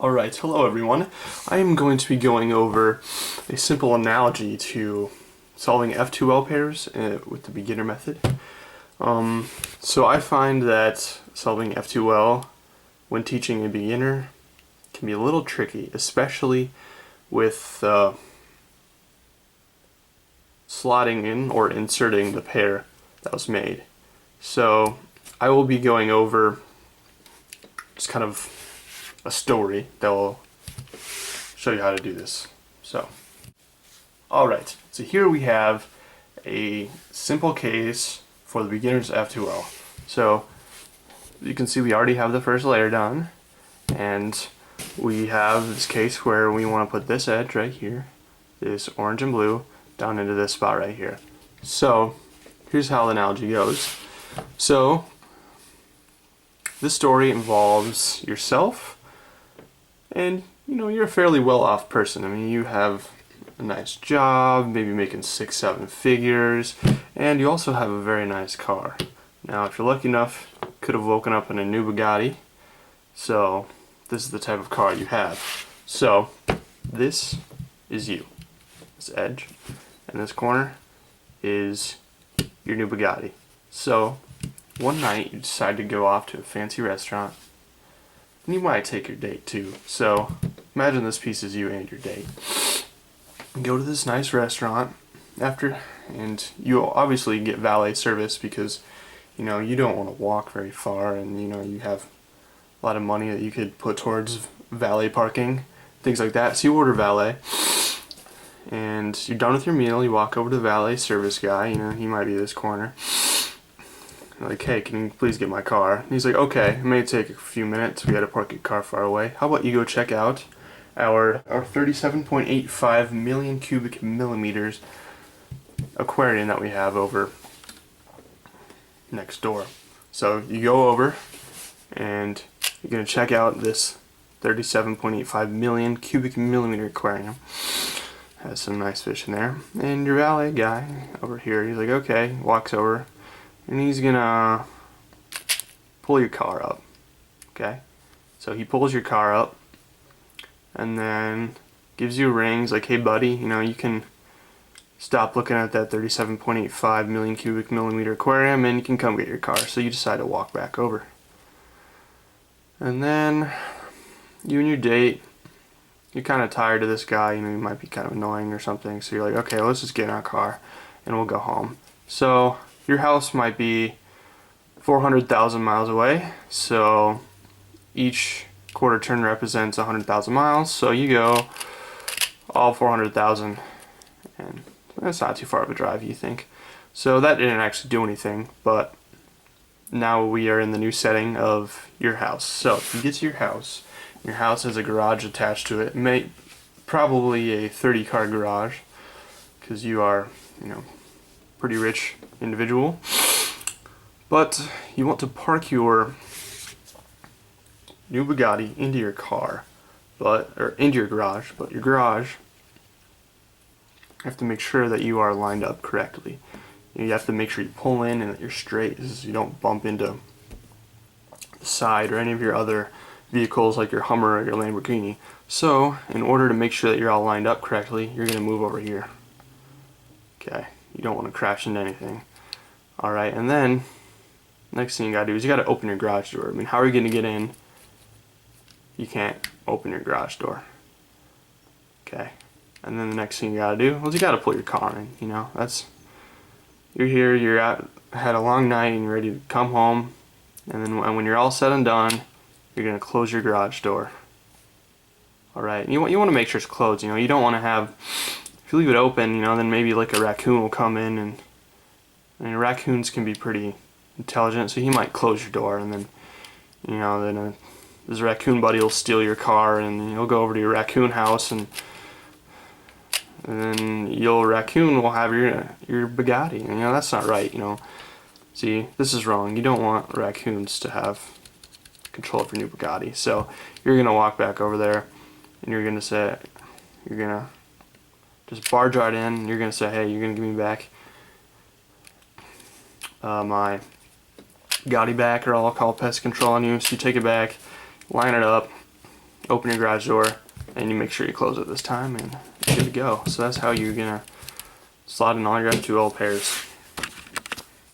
Alright, hello everyone. I am going to be going over a simple analogy to solving F2L pairs with the beginner method. So I find that solving F2L when teaching a beginner can be a little tricky, especially with slotting in or inserting the pair that was made. So I will be going over just kind of a story that will show you how to do this. So, alright, so here we have a simple case for the beginner's F2L. So, you can see we already have the first layer done, and we have this case where we want to put this edge right here, this orange and blue, down into this spot right here. So, here's how the analogy goes. So, this story involves yourself, and you're a fairly well-off person. I mean, you have a nice job, maybe making 6-7 figures, and you also have a very nice car. Now, if you're lucky enough, you could have woken up in a new Bugatti. So, this is the type of car you have. So, this is you. This edge, and this corner is your new Bugatti. So, one night you decide to go off to a fancy restaurant. And you might take your date too. So imagine this piece is you and your date. You go to this nice restaurant and you obviously get valet service because you don't want to walk very far, and you have a lot of money that you could put towards valet parking, things like that. So you order valet, and you're done with your meal. You walk over to the valet service guy. He might be this corner. Like, hey, can you please get my car? And he's like, okay, it may take a few minutes. We gotta park your car far away. How about you go check out our 37.85 million cubic millimeters aquarium that we have over next door. So you go over and you're gonna check out this 37.85 million cubic millimeter aquarium. Has some nice fish in there. And your valet guy over here, he's like, okay, walks over. And he's gonna pull your car up, okay? So he pulls your car up and then gives you a ring. He's like, hey buddy, you can stop looking at that 37.85 million cubic millimeter aquarium and you can come get your car. So you decide to walk back over. And then you and your date, you're kind of tired of this guy, he might be kind of annoying or something. So you're like, okay, let's just get in our car and we'll go home. So your house might be 400,000 miles away, so each quarter turn represents 100,000 miles, so you go all 400,000, and that's not too far of a drive, you think. So that didn't actually do anything, but now we are in the new setting of your house. So if you get to your house has a garage attached to it, probably a 30-car garage, because you are, pretty rich individual, but you want to park your new Bugatti into your car, or into your garage, but your garage, you have to make sure that you are lined up correctly. You have to make sure you pull in and that you're straight, so you don't bump into the side or any of your other vehicles like your Hummer or your Lamborghini. So, in order to make sure that you're all lined up correctly, you're going to move over here. Okay, you don't want to crash into anything. Alright, and then next thing you gotta do is you gotta open your garage door. I mean, how are you gonna get in? You can't open your garage door. Okay. And then the next thing you gotta do is you gotta pull your car in, you're here, had a long night and you're ready to come home, and then when you're all said and done, you're gonna close your garage door. Alright, you want to make sure it's closed, you don't want to have, if you leave it open, then maybe like a raccoon will come in, and raccoons can be pretty intelligent, so he might close your door, and then this raccoon buddy will steal your car, and you'll go over to your raccoon house, and then your raccoon will have your Bugatti, and that's not right, See, this is wrong. You don't want raccoons to have control of your new Bugatti. So you're gonna walk back over there, and you're gonna just barge right in, and you're gonna say, hey, you're gonna give me back my Gotti back, or I'll call pest control on you. So you take it back, line it up, open your garage door, and you make sure you close it this time, and you're good to go. So that's how you're gonna slot in all your F2L pairs.